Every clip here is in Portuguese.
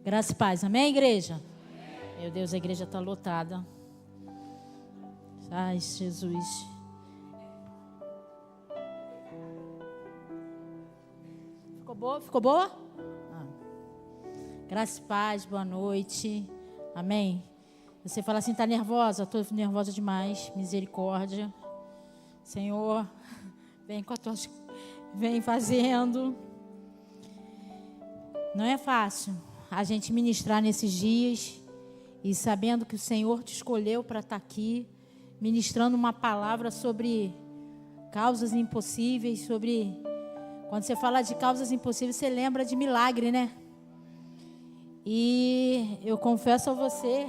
Graça e paz. Amém, igreja? Amém. Meu Deus, a igreja está lotada. Ai, Jesus. Ficou boa? Ficou boa? Graça e paz, boa noite. Amém. Você fala assim, está nervosa? Estou nervosa demais. Misericórdia. Senhor, vem com a tua... Vem fazendo. Não é fácil a gente ministrar nesses dias e sabendo que o Senhor te escolheu para estar aqui, ministrando uma palavra sobre causas impossíveis, sobre... Quando você fala de causas impossíveis, você lembra de milagre, né? E eu confesso a você,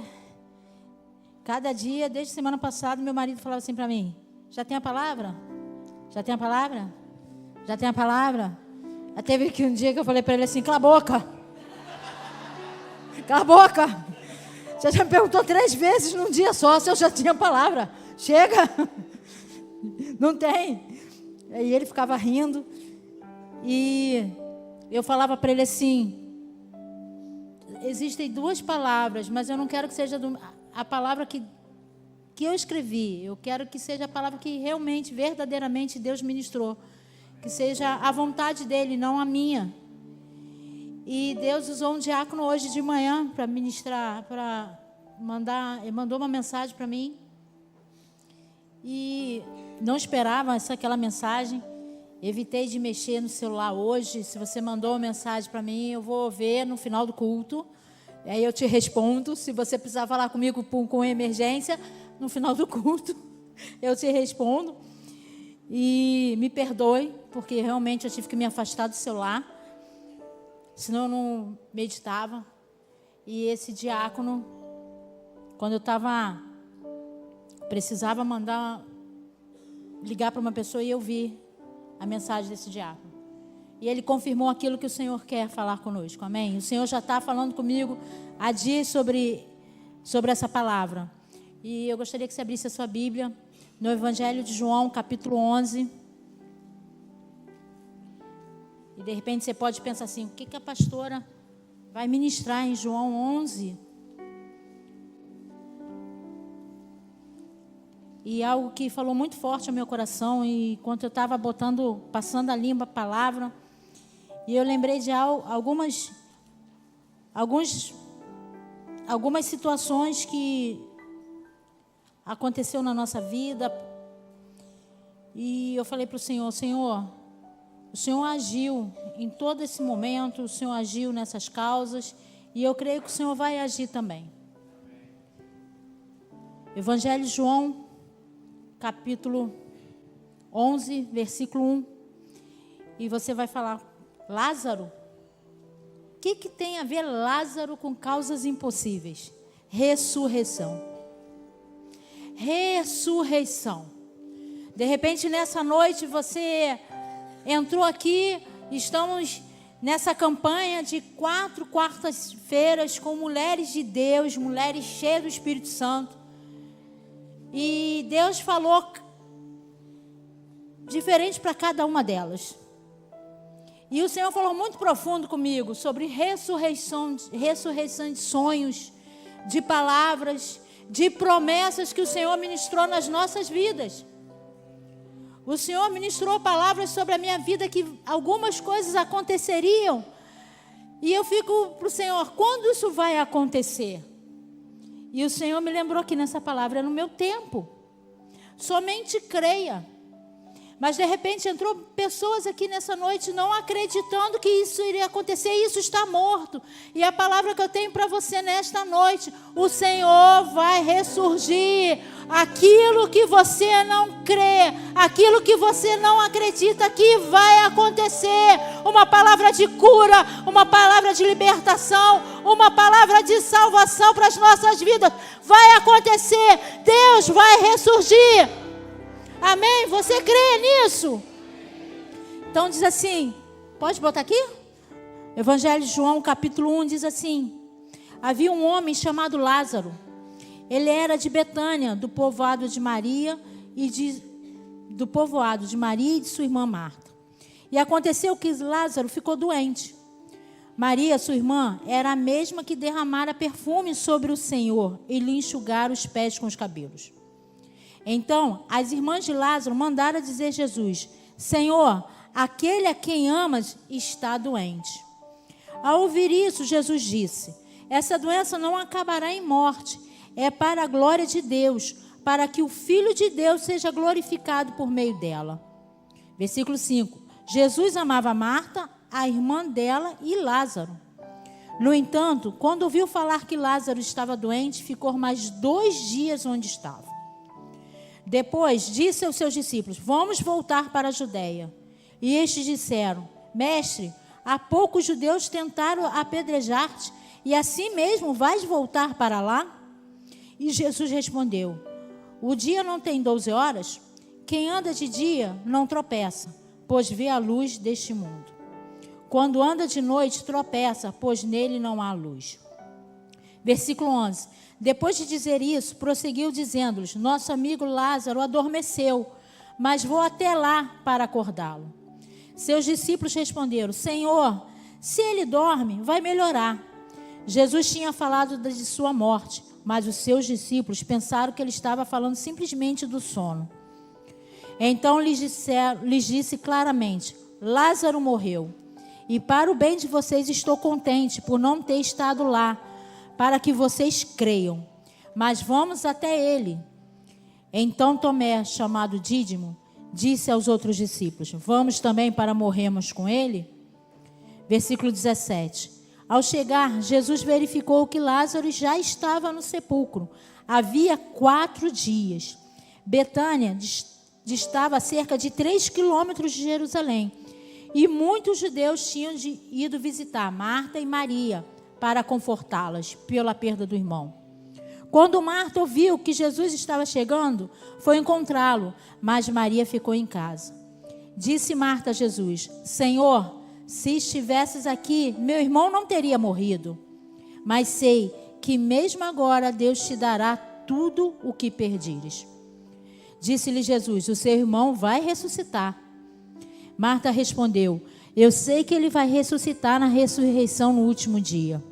cada dia, desde semana passada, meu marido falava assim para mim, já tem a palavra? Já tem a palavra? Já tem a palavra? Teve que um dia que eu falei para ele assim, cala a boca. Cala a boca. Você já me perguntou 3 vezes num dia só se eu já tinha a palavra. Chega. Não tem. E ele ficava rindo. E eu falava para ele assim, existem 2 palavras, mas eu não quero que seja a palavra que eu escrevi. Eu quero que seja a palavra que realmente, verdadeiramente Deus ministrou. Que seja a vontade dele, não a minha. E Deus usou um diácono hoje de manhã para ministrar, para mandar, ele mandou uma mensagem para mim. E não esperava aquela mensagem. Evitei de mexer no celular hoje. Se você mandou uma mensagem para mim, eu vou ver no final do culto. Aí eu te respondo. Se você precisar falar comigo com emergência, no final do culto, eu te respondo. E me perdoe, porque realmente eu tive que me afastar do celular. Senão eu não meditava. E esse diácono, quando eu precisava ligar para uma pessoa, e eu vi a mensagem desse diácono. E ele confirmou aquilo que o Senhor quer falar conosco. Amém? O Senhor já está falando comigo há dias sobre essa palavra. E eu gostaria que você abrisse a sua Bíblia no Evangelho de João, capítulo 11. E de repente você pode pensar assim, o que a pastora vai ministrar em João 11? E algo que falou muito forte ao meu coração, e enquanto eu estava passando a limpa a palavra, e eu lembrei de algumas situações que aconteceu na nossa vida. E eu falei para o Senhor, Senhor, o Senhor agiu em todo esse momento, o Senhor agiu nessas causas, e eu creio que o Senhor vai agir também. Evangelho de João, capítulo 11, versículo 1. E você vai falar, Lázaro? O que tem a ver Lázaro com causas impossíveis? Ressurreição. Ressurreição. De repente, nessa noite, você entrou aqui, estamos nessa campanha de 4 quartas-feiras com mulheres de Deus, mulheres cheias do Espírito Santo. E Deus falou diferente para cada uma delas. E o Senhor falou muito profundo comigo sobre ressurreição de sonhos, de palavras, de promessas que o Senhor ministrou nas nossas vidas. O Senhor ministrou palavras sobre a minha vida que algumas coisas aconteceriam. E eu fico para o Senhor, quando isso vai acontecer? E o Senhor me lembrou aqui nessa palavra, é no meu tempo. Somente creia. Mas de repente entrou pessoas aqui nessa noite não acreditando que isso iria acontecer. E isso está morto. E a palavra que eu tenho para você nesta noite, o Senhor vai ressurgir. Aquilo que você não crê, aquilo que você não acredita que vai acontecer. Uma palavra de cura, uma palavra de libertação, uma palavra de salvação para as nossas vidas. Vai acontecer. Deus vai ressurgir. Amém? Você crê nisso? Então diz assim, pode botar aqui? Evangelho de João, capítulo 1, diz assim: havia um homem chamado Lázaro. Ele era de Betânia, do povoado de Maria e de sua irmã Marta. E aconteceu que Lázaro ficou doente. Maria, sua irmã, era a mesma que derramara perfume sobre o Senhor e lhe enxugara os pés com os cabelos. Então, as irmãs de Lázaro mandaram dizer a Jesus: Senhor, aquele a quem amas está doente. Ao ouvir isso, Jesus disse: essa doença não acabará em morte, é para a glória de Deus, para que o Filho de Deus seja glorificado por meio dela. Versículo 5. Jesus amava Marta, a irmã dela e Lázaro. No entanto, quando ouviu falar que Lázaro estava doente, ficou mais 2 dias onde estava. Depois disse aos seus discípulos: vamos voltar para a Judeia. E estes disseram: Mestre, há pouco os judeus tentaram apedrejar-te, e assim mesmo vais voltar para lá? E Jesus respondeu: o dia não tem 12 horas? Quem anda de dia não tropeça, pois vê a luz deste mundo. Quando anda de noite, tropeça, pois nele não há luz. Versículo 11. Depois de dizer isso, prosseguiu dizendo-lhes: nosso amigo Lázaro adormeceu, mas vou até lá para acordá-lo. Seus discípulos responderam: Senhor, se ele dorme, vai melhorar. Jesus tinha falado de sua morte, mas os seus discípulos pensaram que ele estava falando simplesmente do sono. Então lhes disse claramente: Lázaro morreu. E para o bem de vocês estou contente por não ter estado lá, para que vocês creiam. Mas vamos até ele. Então Tomé, chamado Dídimo, disse aos outros discípulos: vamos também para morrermos com ele? Versículo 17. Ao chegar, Jesus verificou que Lázaro já estava no sepulcro. Havia 4 dias. Betânia distava a cerca de 3 quilômetros de Jerusalém. E muitos judeus tinham ido visitar Marta e Maria para confortá-las pela perda do irmão. Quando Marta ouviu que Jesus estava chegando, foi encontrá-lo, mas Maria ficou em casa. Disse Marta a Jesus: Senhor, se estivesses aqui, meu irmão não teria morrido. Mas sei que mesmo agora Deus te dará tudo o que perdires. Disse-lhe Jesus: o seu irmão vai ressuscitar. Marta respondeu: eu sei que ele vai ressuscitar na ressurreição no último dia.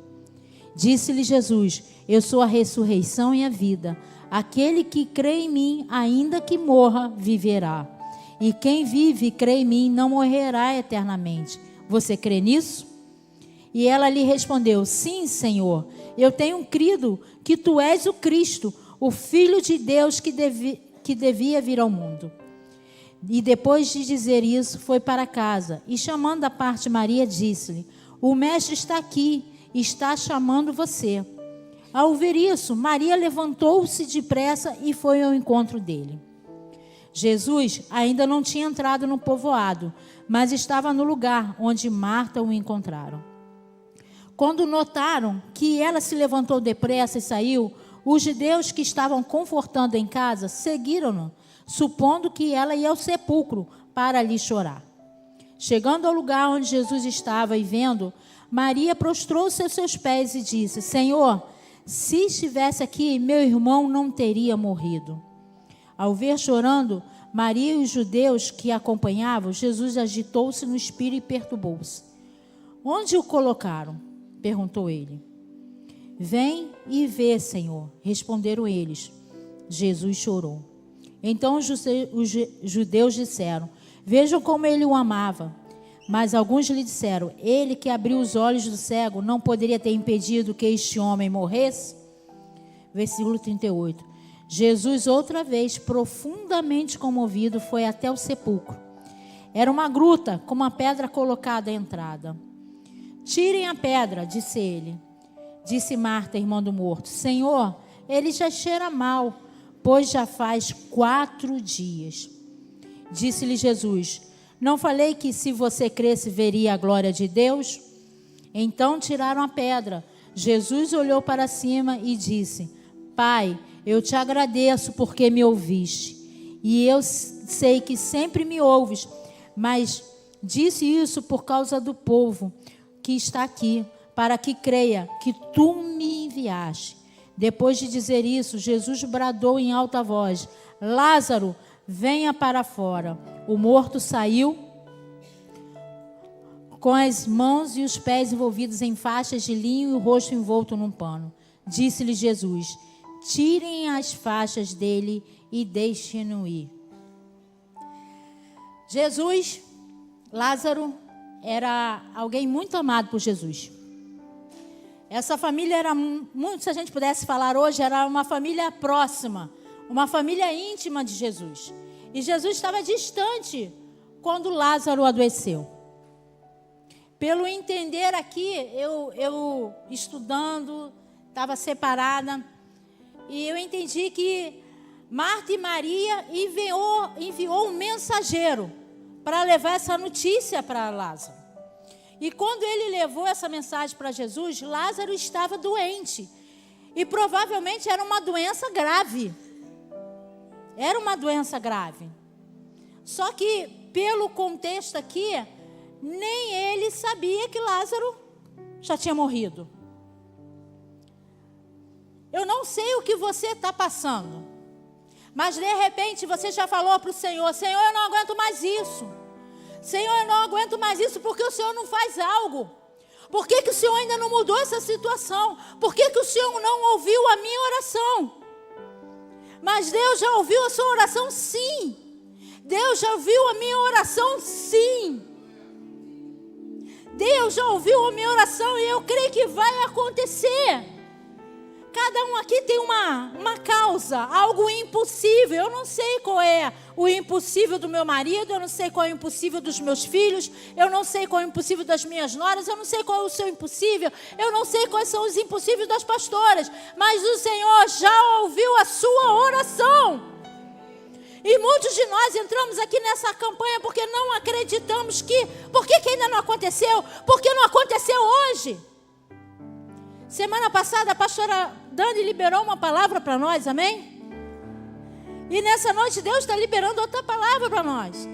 Disse-lhe Jesus: eu sou a ressurreição e a vida. Aquele que crê em mim, ainda que morra, viverá. E quem vive e crê em mim não morrerá eternamente. Você crê nisso? E ela lhe respondeu: sim, Senhor. Eu tenho crido que tu és o Cristo, o Filho de Deus que devia vir ao mundo. E depois de dizer isso, foi para casa. E chamando à parte Maria, disse-lhe: o mestre está aqui, está chamando você. Ao ouvir isso, Maria levantou-se depressa e foi ao encontro dele. Jesus ainda não tinha entrado no povoado, mas estava no lugar onde Marta o encontraram. Quando notaram que ela se levantou depressa e saiu, os judeus que estavam confortando em casa seguiram-no, supondo que ela ia ao sepulcro para ali chorar. Chegando ao lugar onde Jesus estava e vendo, Maria prostrou-se aos seus pés e disse: Senhor, se estivesse aqui, meu irmão não teria morrido. Ao ver chorando Maria e os judeus que a acompanhavam, Jesus agitou-se no espírito e perturbou-se. Onde o colocaram? Perguntou ele. Vem e vê, Senhor, responderam eles. Jesus chorou. Então os judeus disseram: vejam como ele o amava. Mas alguns lhe disseram: ele que abriu os olhos do cego não poderia ter impedido que este homem morresse? Versículo 38. Jesus, outra vez, profundamente comovido, foi até o sepulcro. Era uma gruta com uma pedra colocada à entrada. Tirem a pedra, disse ele. Disse Marta, irmã do morto: Senhor, ele já cheira mal, pois já faz 4 dias. Disse-lhe Jesus: não falei que se você cresce veria a glória de Deus? Então tiraram a pedra. Jesus olhou para cima e disse: Pai, eu te agradeço porque me ouviste. E eu sei que sempre me ouves, mas disse isso por causa do povo que está aqui, para que creia que tu me enviaste. Depois de dizer isso, Jesus bradou em alta voz: Lázaro, venha para fora. O morto saiu com as mãos e os pés envolvidos em faixas de linho e o rosto envolto num pano. Disse-lhe Jesus: tirem as faixas dele e deixem-no ir. Jesus, Lázaro, era alguém muito amado por Jesus. Essa família era muito, se a gente pudesse falar hoje, era uma família próxima, uma família íntima de Jesus. E Jesus estava distante quando Lázaro adoeceu. Pelo entender aqui, eu estudando, estava separada, e eu entendi que Marta e Maria enviou um mensageiro para levar essa notícia para Lázaro. E quando ele levou essa mensagem para Jesus, Lázaro estava doente. E provavelmente era uma doença grave. Era uma doença grave. Só que, pelo contexto aqui, nem ele sabia que Lázaro já tinha morrido. Eu não sei o que você está passando, mas de repente você já falou para o Senhor: Senhor, eu não aguento mais isso. Senhor, eu não aguento mais isso, porque o Senhor não faz algo. Por que o Senhor ainda não mudou essa situação? Por que o Senhor não ouviu a minha oração? Mas Deus já ouviu a sua oração, sim. Deus já ouviu a minha oração, sim. Deus já ouviu a minha oração e eu creio que vai acontecer. Cada um aqui tem uma causa, algo impossível. Eu não sei qual é o impossível do meu marido, eu não sei qual é o impossível dos meus filhos, eu não sei qual é o impossível das minhas noras, eu não sei qual é o seu impossível, eu não sei quais são os impossíveis das pastoras, mas o Senhor já ouviu a sua oração. E muitos de nós entramos aqui nessa campanha porque não acreditamos que... Por que ainda não aconteceu? Porque não aconteceu hoje. Semana passada a pastora Dani liberou uma palavra para nós, amém? E nessa noite Deus está liberando outra palavra para nós.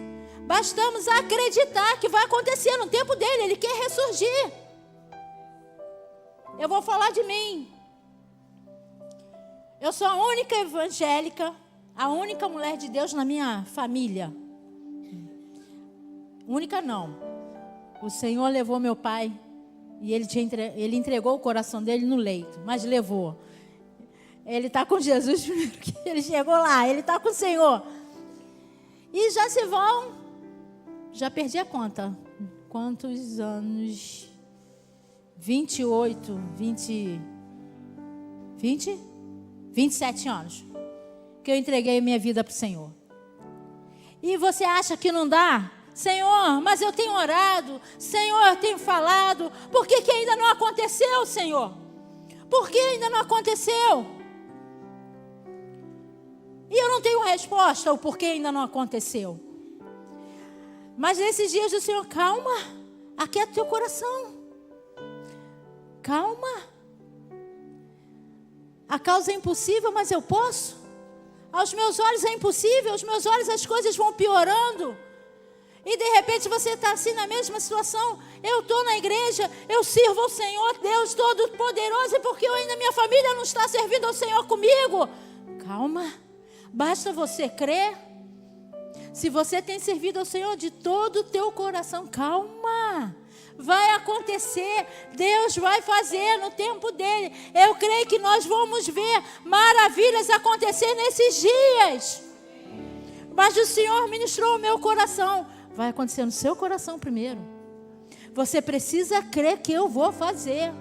Bastamos acreditar que vai acontecer no tempo dele, ele quer ressurgir. Eu vou falar de mim. Eu sou a única evangélica, a única mulher de Deus na minha família. Única não. O Senhor levou meu pai e ele entregou o coração dele no leito, mas levou. Ele está com Jesus primeiro, que ele chegou lá, ele está com o Senhor. E já se vão, já perdi a conta. Quantos anos? 28, 27 anos que eu entreguei minha vida para o Senhor. E você acha que não dá? Senhor, mas eu tenho orado, Senhor, eu tenho falado, por que ainda não aconteceu, Senhor? Por que ainda não aconteceu? E eu não tenho resposta ao porquê ainda não aconteceu. Mas nesses dias do Senhor, calma, aquieta teu coração. Calma. A causa é impossível, mas eu posso. Aos meus olhos é impossível, aos meus olhos as coisas vão piorando. E de repente você está assim na mesma situação. Eu estou na igreja, eu sirvo ao Senhor, Deus Todo-Poderoso, e porque minha família não está servindo ao Senhor comigo. Calma, basta você crer. Se você tem servido ao Senhor de todo o teu coração, calma. Vai acontecer, Deus vai fazer no tempo dele. Eu creio que nós vamos ver maravilhas acontecer nesses dias. Mas o Senhor ministrou o meu coração. Vai acontecer no seu coração primeiro. Você precisa crer que eu vou fazer.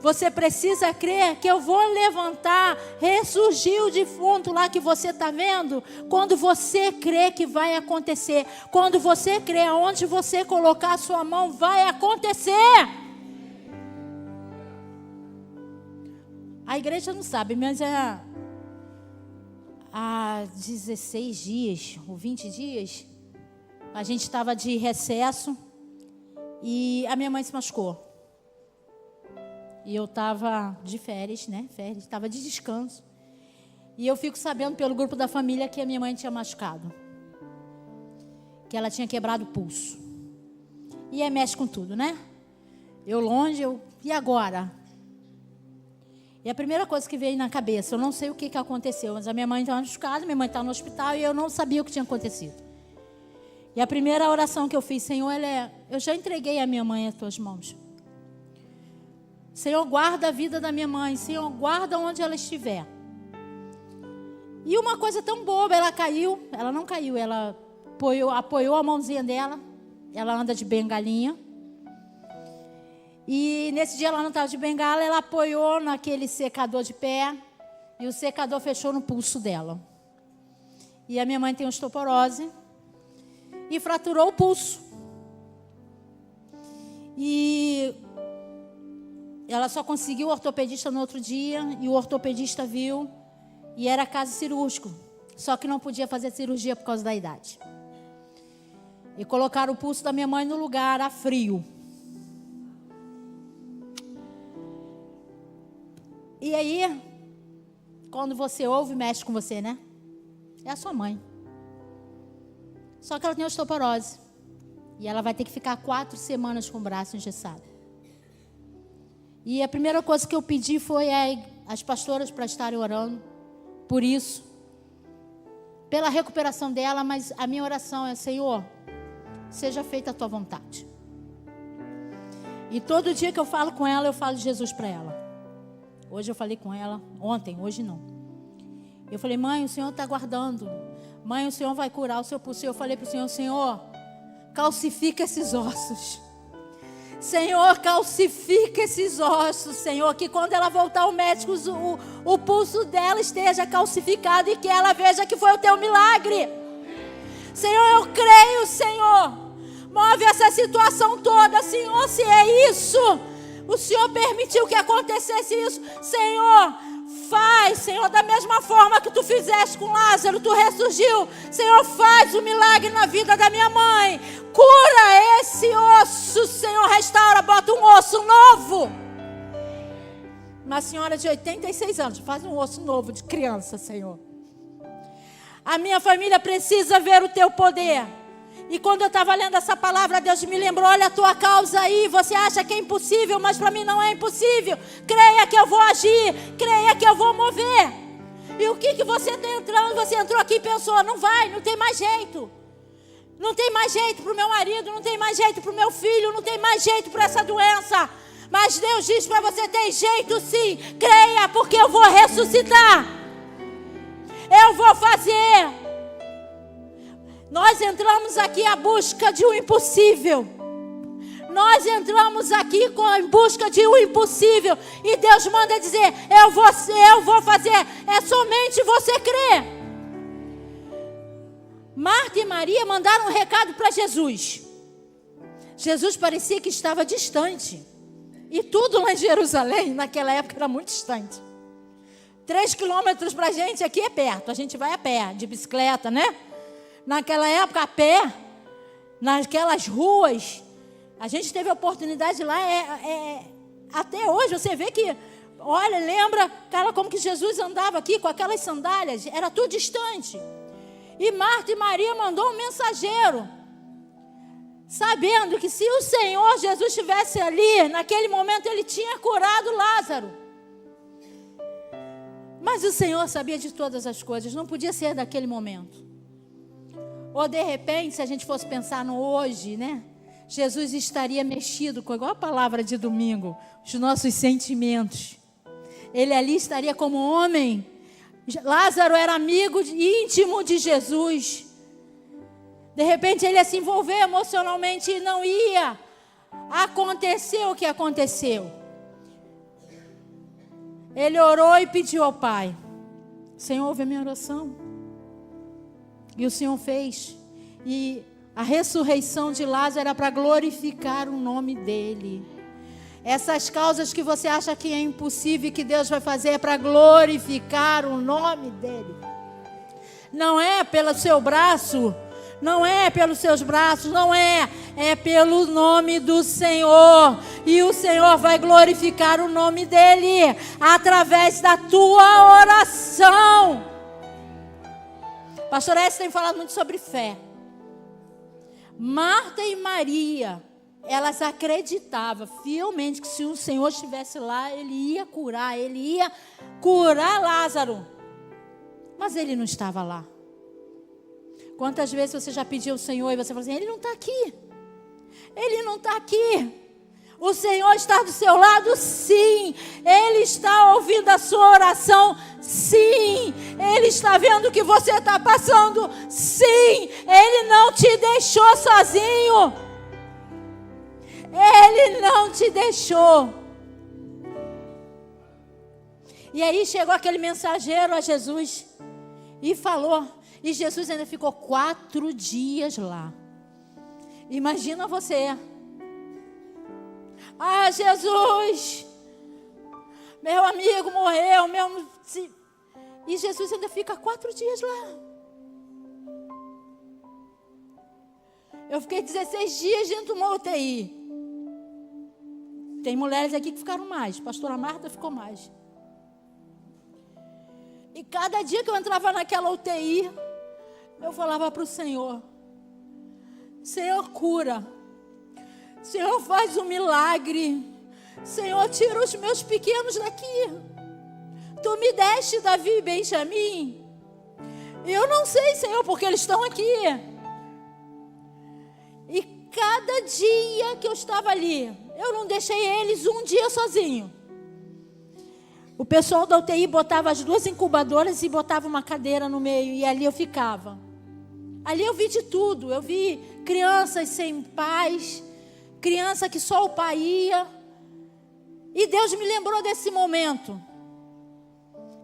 Você precisa crer que eu vou levantar, ressurgir o defunto lá que você está vendo. Quando você crê que vai acontecer. Quando você crê, aonde você colocar a sua mão, vai acontecer. A igreja não sabe, mas há 16 dias, ou 20 dias, a gente estava de recesso e a minha mãe se machucou. E eu estava de férias, né? Estava de descanso. E eu fico sabendo pelo grupo da família que a minha mãe tinha machucado. Que ela tinha quebrado o pulso. E mexe com tudo, né? Eu longe, e agora? E a primeira coisa que veio na cabeça, eu não sei o que aconteceu, mas a minha mãe estava machucada, minha mãe estava no hospital e eu não sabia o que tinha acontecido. E a primeira oração que eu fiz, Senhor, eu já entreguei a minha mãe às tuas mãos. Senhor, guarda a vida da minha mãe. Senhor, guarda onde ela estiver. E uma coisa tão boba, ela não caiu, ela apoiou a mãozinha dela. Ela anda de bengalinha. E nesse dia ela não estava de bengala, ela apoiou naquele secador de pé. E o secador fechou no pulso dela. E a minha mãe tem osteoporose. E fraturou o pulso. E ela só conseguiu o ortopedista no outro dia. E o ortopedista viu. E era caso cirúrgico. Só que não podia fazer cirurgia por causa da idade. E colocaram o pulso da minha mãe no lugar a frio. E aí, quando você ouve, mexe com você, né? É a sua mãe. Só que ela tem osteoporose. E ela vai ter que ficar 4 semanas com o braço engessado. E a primeira coisa que eu pedi foi as pastoras para estarem orando por isso. Pela recuperação dela, mas a minha oração é: Senhor, seja feita a tua vontade. E todo dia que eu falo com ela, eu falo de Jesus para ela. Hoje eu falei com ela, ontem, hoje não. Eu falei: mãe, o Senhor está guardando. Mãe, o Senhor vai curar o seu pulso. Eu falei para o Senhor: Senhor, calcifica esses ossos. Senhor, calcifica esses ossos, Senhor. Que quando ela voltar ao médico, o pulso dela esteja calcificado e que ela veja que foi o teu milagre. Senhor, eu creio, Senhor. Move essa situação toda, Senhor, se é isso. O Senhor permitiu que acontecesse isso. Senhor, faz, Senhor, da mesma forma que tu fizeste com Lázaro, tu ressurgiu. Senhor, faz o milagre na vida da minha mãe. Cura esse osso, Senhor, restaura, bota um osso novo. Uma senhora de 86 anos, faz um osso novo de criança, Senhor. A minha família precisa ver o teu poder. E quando eu estava lendo essa palavra, Deus me lembrou: olha a tua causa aí, você acha que é impossível, mas para mim não é impossível. Creia que eu vou agir, creia que eu vou mover. E o que você está entrando? Você entrou aqui e pensou: não vai, não tem mais jeito. Não tem mais jeito para o meu marido, não tem mais jeito para o meu filho, não tem mais jeito para essa doença. Mas Deus diz para você: tem jeito sim, creia, porque eu vou ressuscitar. Eu vou fazer. Nós entramos aqui à busca de um impossível. Nós entramos aqui em busca de um impossível. E Deus manda dizer: eu vou fazer. É somente você crer. Marta e Maria mandaram um recado para Jesus. Jesus parecia que estava distante. E tudo lá em Jerusalém, naquela época, era muito distante. 3 quilômetros para a gente aqui é perto. A gente vai a pé, de bicicleta, né? Naquela época, a pé, naquelas ruas, a gente teve a oportunidade lá, até hoje, você vê que, olha, lembra, cara, como que Jesus andava aqui com aquelas sandálias, era tudo distante. E Marta e Maria mandou um mensageiro, sabendo que se o Senhor Jesus estivesse ali, naquele momento ele tinha curado Lázaro. Mas o Senhor sabia de todas as coisas, não podia ser daquele momento. Ou de repente, se a gente fosse pensar no hoje, né? Jesus estaria mexido com, igual a palavra de domingo, os nossos sentimentos. Ele ali estaria como homem. Lázaro era amigo íntimo de Jesus. De repente ele ia se envolver emocionalmente e não ia acontecer o que aconteceu. Ele orou e pediu ao Pai: Senhor, ouve a minha oração. E o Senhor fez. E a ressurreição de Lázaro era para glorificar o nome dele. Essas causas que você acha que é impossível e que Deus vai fazer é para glorificar o nome dele. Não é pelo seu braço, não é pelos seus braços, não é. É pelo nome do Senhor. E o Senhor vai glorificar o nome dele através da tua oração. Pastor Estes tem falado muito sobre fé. Marta e Maria, elas acreditavam fielmente que se o Senhor estivesse lá, ele ia curar Lázaro. Mas ele não estava lá. Quantas vezes você já pediu ao Senhor e você falou assim, Ele não está aqui. Ele não está aqui. O Senhor está do seu lado, sim. Ele está ouvindo a sua oração, sim. Ele está vendo o que você está passando, sim. Ele não te deixou sozinho. Ele não te deixou. E aí chegou aquele mensageiro a Jesus e falou. E Jesus ainda ficou 4 dias lá. Imagina você. Ah, Jesus, meu amigo morreu, e Jesus ainda fica 4 dias lá. Eu fiquei 16 dias dentro de uma UTI. Tem mulheres aqui que ficaram mais. Pastora Marta ficou mais. E cada dia que eu entrava naquela UTI, eu falava para o Senhor, Senhor, cura. Senhor, faz um milagre. Senhor, tira os meus pequenos daqui. Tu me deste Davi e Benjamim. Eu não sei, Senhor, porque eles estão aqui. E cada dia que eu estava ali, eu não deixei eles um dia sozinho. O pessoal da UTI botava as 2 incubadoras e botava uma cadeira no meio. E ali eu ficava. Ali eu vi de tudo. Eu vi crianças sem pais, criança que só o pai ia. E Deus me lembrou desse momento.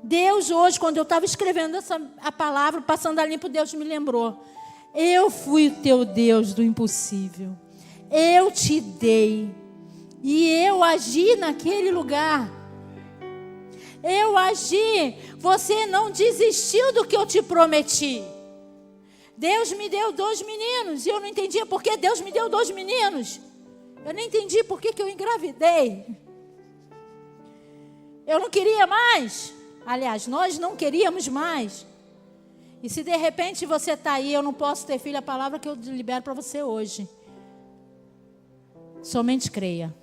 Deus hoje, quando eu estava escrevendo a palavra, passando a limpo, Deus me lembrou. Eu fui o teu Deus do impossível. Eu te dei. E eu agi naquele lugar. Eu agi. Você não desistiu do que eu te prometi. Deus me deu 2 meninos. E eu não entendia por que Deus me deu 2 meninos. Eu não entendi por que eu engravidei. Eu não queria mais. Aliás, nós não queríamos mais. E se de repente você está aí, eu não posso ter filho, a palavra que eu libero para você hoje. Somente creia.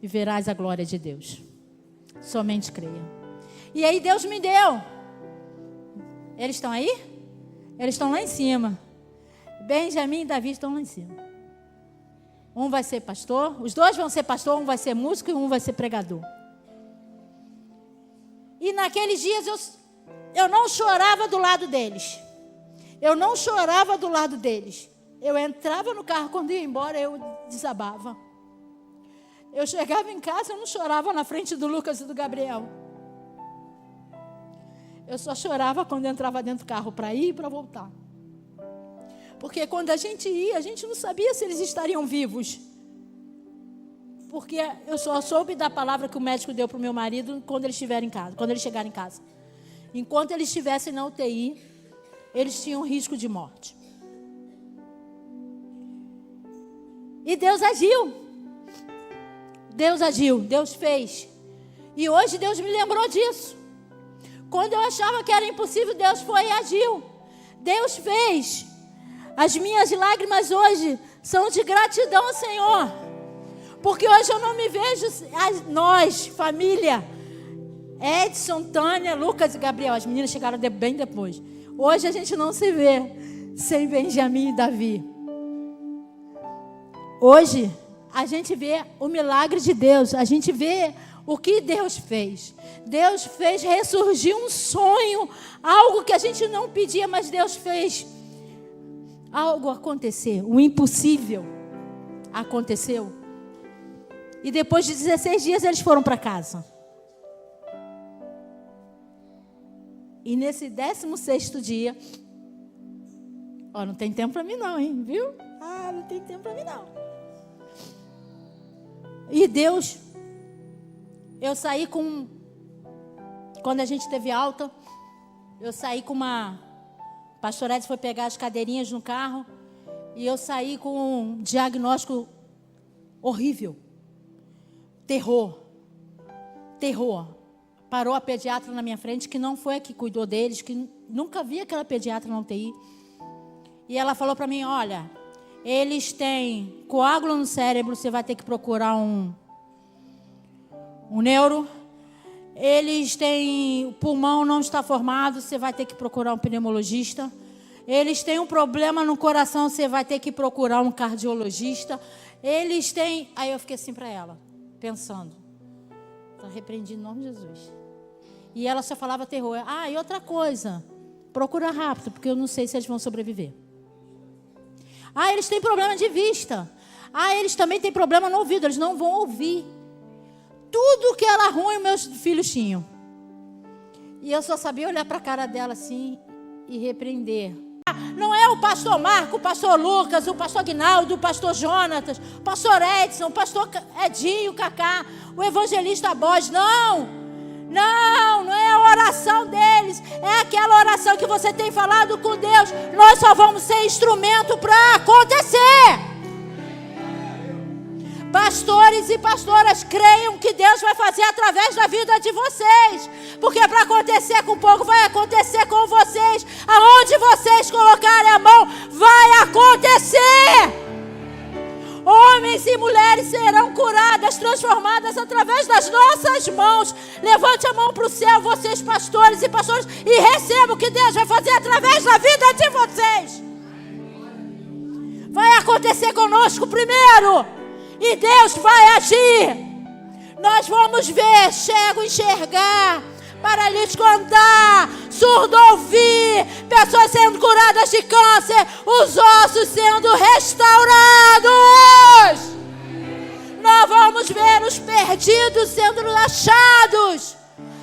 E verás a glória de Deus. Somente creia. E aí Deus me deu. Eles estão aí? Eles estão lá em cima. Benjamim e Davi estão lá em cima. Um vai ser pastor. Os 2 vão ser pastor. Um vai ser músico e um vai ser pregador. E naqueles dias eu não chorava do lado deles. Eu não chorava do lado deles. Eu entrava no carro, quando ia embora eu desabava. Eu chegava em casa, eu não chorava na frente do Lucas e do Gabriel. Eu só chorava quando entrava dentro do carro para ir e para voltar. Porque quando a gente ia, a gente não sabia se eles estariam vivos. Porque eu só soube da palavra que o médico deu para o meu marido quando eles estiverem em casa, quando eles chegarem em casa. Enquanto eles estivessem na UTI, eles tinham risco de morte. E Deus agiu. Deus agiu, Deus fez. E hoje Deus me lembrou disso. Quando eu achava que era impossível, Deus foi e agiu. Deus fez. As minhas lágrimas hoje são de gratidão ao Senhor. Porque hoje eu não me vejo, nós, família, Edson, Tânia, Lucas e Gabriel, as meninas chegaram bem depois. Hoje a gente não se vê sem Benjamim e Davi. Hoje a gente vê o milagre de Deus, a gente vê o que Deus fez. Deus fez ressurgir um sonho, algo que a gente não pedia, mas Deus fez algo acontecer. O impossível aconteceu. E depois de 16 dias eles foram para casa. E nesse 16º dia, não tem tempo para mim não, hein, viu? Não tem tempo para mim não. E Deus, eu saí quando a gente teve alta, eu saí com pastor Edson foi pegar as cadeirinhas no carro, e eu saí com um diagnóstico horrível. Terror. Parou a pediatra na minha frente, que não foi a que cuidou deles, que nunca vi aquela pediatra na UTI. E ela falou para mim, olha, eles têm coágulo no cérebro, você vai ter que procurar um neuro. Eles têm, o pulmão não está formado, você vai ter que procurar um pneumologista. Eles têm um problema no coração, você vai ter que procurar um cardiologista. Eles têm... Aí eu fiquei assim para ela, pensando. Está repreendido em nome de Jesus. E ela só falava terror. Ah, e outra coisa, procura rápido, porque eu não sei se eles vão sobreviver. Ah, eles têm problema de vista. Ah, eles também têm problema no ouvido, eles não vão ouvir. Tudo que era ruim, meus filhos tinham. E eu só sabia olhar para a cara dela assim e repreender. Não é o pastor Marco, o pastor Lucas, o pastor Aguinaldo, o pastor Jonatas, o pastor Edson, o pastor Edinho, Cacá, o evangelista Borges. Não é a oração deles. É aquela oração que você tem falado com Deus. Nós só vamos ser instrumento para acontecer. Pastores e pastoras, creiam que Deus vai fazer através da vida de vocês. Porque para acontecer com o povo, vai acontecer com vocês. Aonde vocês colocarem a mão, vai acontecer. Homens e mulheres serão curadas, transformadas através das nossas mãos. Levante a mão para o céu, vocês pastores e pastoras, e recebam o que Deus vai fazer através da vida de vocês. Vai acontecer conosco primeiro. E Deus vai agir. Nós vamos ver cego enxergar, paralítico andar, surdo ouvir, pessoas sendo curadas de câncer, os ossos sendo restaurados. Nós vamos ver os perdidos sendo achados.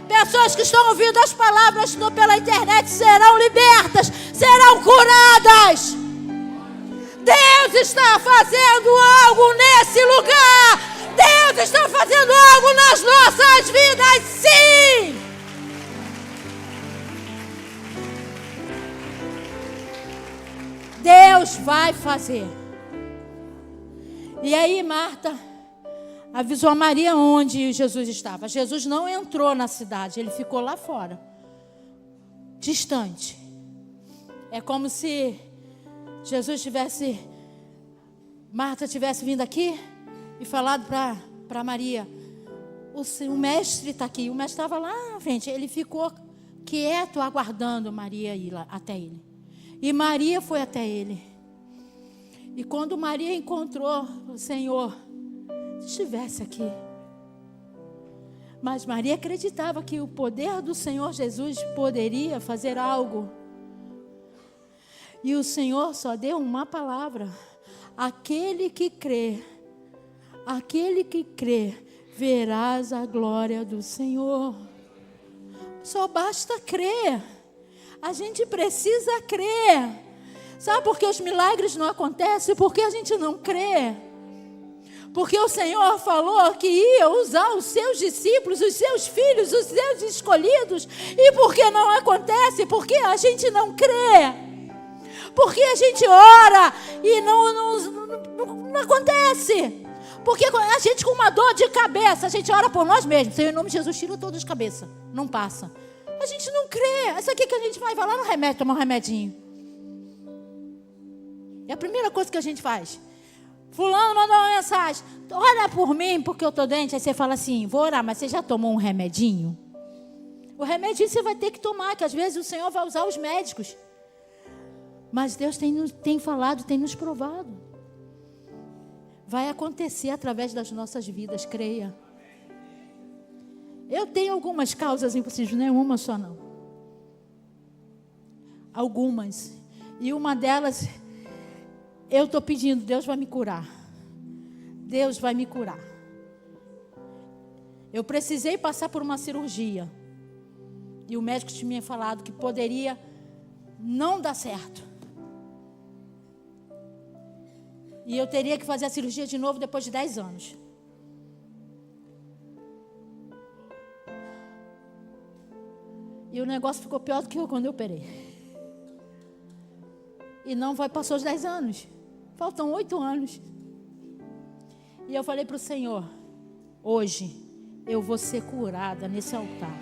Pessoas que estão ouvindo as palavras pela internet serão libertas, serão curadas. Deus está fazendo algo nesse lugar. Deus está fazendo algo nas nossas vidas, sim. Deus vai fazer. E aí Marta avisou a Maria onde Jesus estava. Jesus não entrou na cidade, ele ficou lá fora, distante. É como se Marta tivesse vindo aqui e falado para Maria, o mestre está aqui. O mestre estava lá na frente. Ele ficou quieto, aguardando Maria ir lá até ele. E Maria foi até ele. E quando Maria encontrou o Senhor, estivesse aqui. Mas Maria acreditava que o poder do Senhor Jesus poderia fazer algo. E o Senhor só deu uma palavra. Aquele que crê, verás a glória do Senhor. Só basta crer. A gente precisa crer. Sabe por que os milagres não acontecem? Porque a gente não crê. Porque o Senhor falou que ia usar os seus discípulos, os seus filhos, os seus escolhidos. E por que não acontece? Porque a gente não crê. Porque a gente ora e não acontece. Porque a gente com uma dor de cabeça, a gente ora por nós mesmos. Senhor, em nome de Jesus, tira todas as cabeças. Não passa. A gente não crê. Isso aqui que a gente vai lá no remédio, tomar um remedinho. É a primeira coisa que a gente faz. Fulano mandou uma mensagem. Ora por mim porque eu estou doente. Aí você fala assim, vou orar, mas você já tomou um remedinho? O remedinho você vai ter que tomar, que às vezes o Senhor vai usar os médicos. Mas Deus tem falado, tem nos provado. Vai acontecer através das nossas vidas, creia. Eu tenho algumas causas impossíveis, não é uma só não. Algumas. E uma delas, eu estou pedindo, Deus vai me curar. Deus vai me curar. Eu precisei passar por uma cirurgia. E o médico tinha falado que poderia não dar certo. E eu teria que fazer a cirurgia de novo depois de 10 anos. E o negócio ficou pior do que quando eu operei. E não passou os 10 anos. Faltam 8 anos. E eu falei para o Senhor, hoje eu vou ser curada nesse altar.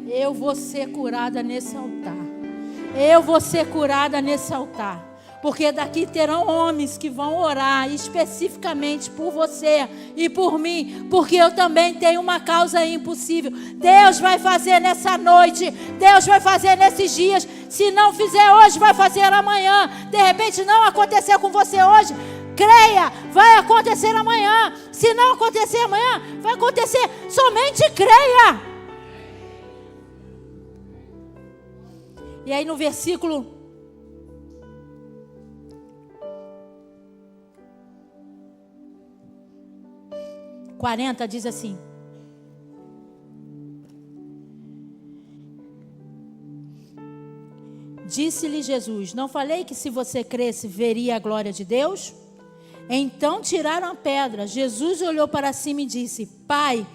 Eu vou ser curada nesse altar. Eu vou ser curada nesse altar. Porque daqui terão homens que vão orar especificamente por você e por mim. Porque eu também tenho uma causa impossível. Deus vai fazer nessa noite. Deus vai fazer nesses dias. Se não fizer hoje, vai fazer amanhã. De repente não aconteceu com você hoje, creia, vai acontecer amanhã. Se não acontecer amanhã, vai acontecer. Somente creia. E aí no versículo 40 diz assim: disse-lhe Jesus: não falei que se você cresce, veria a glória de Deus? Então tiraram a pedra. Jesus olhou para cima e disse: Pai,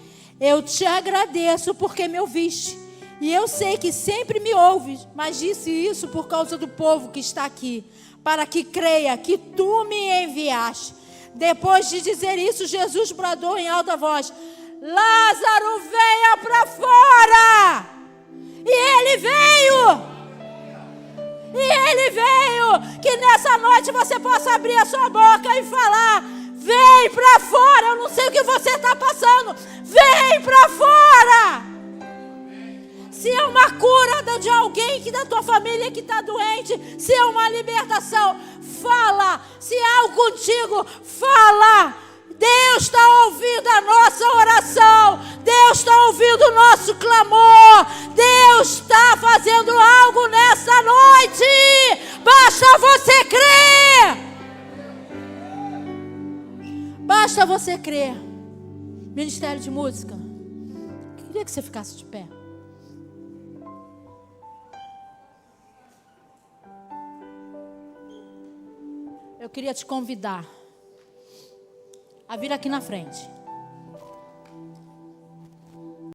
eu te agradeço porque me ouviste. E eu sei que sempre me ouves, mas disse isso por causa do povo que está aqui, para que creia que tu me enviaste. Depois de dizer isso, Jesus bradou em alta voz: Lázaro, venha para fora! E ele veio! Que nessa noite você possa abrir a sua boca e falar: vem para fora, eu não sei o que você está passando, vem para fora! Se é uma cura de alguém que da tua família que está doente, se é uma libertação, fala. Se é algo contigo, fala. Deus está ouvindo a nossa oração. Deus está ouvindo o nosso clamor. Deus está fazendo algo nessa noite. Basta você crer. Basta você crer. Ministério de Música, queria que você ficasse de pé. Eu queria te convidar a vir aqui na frente.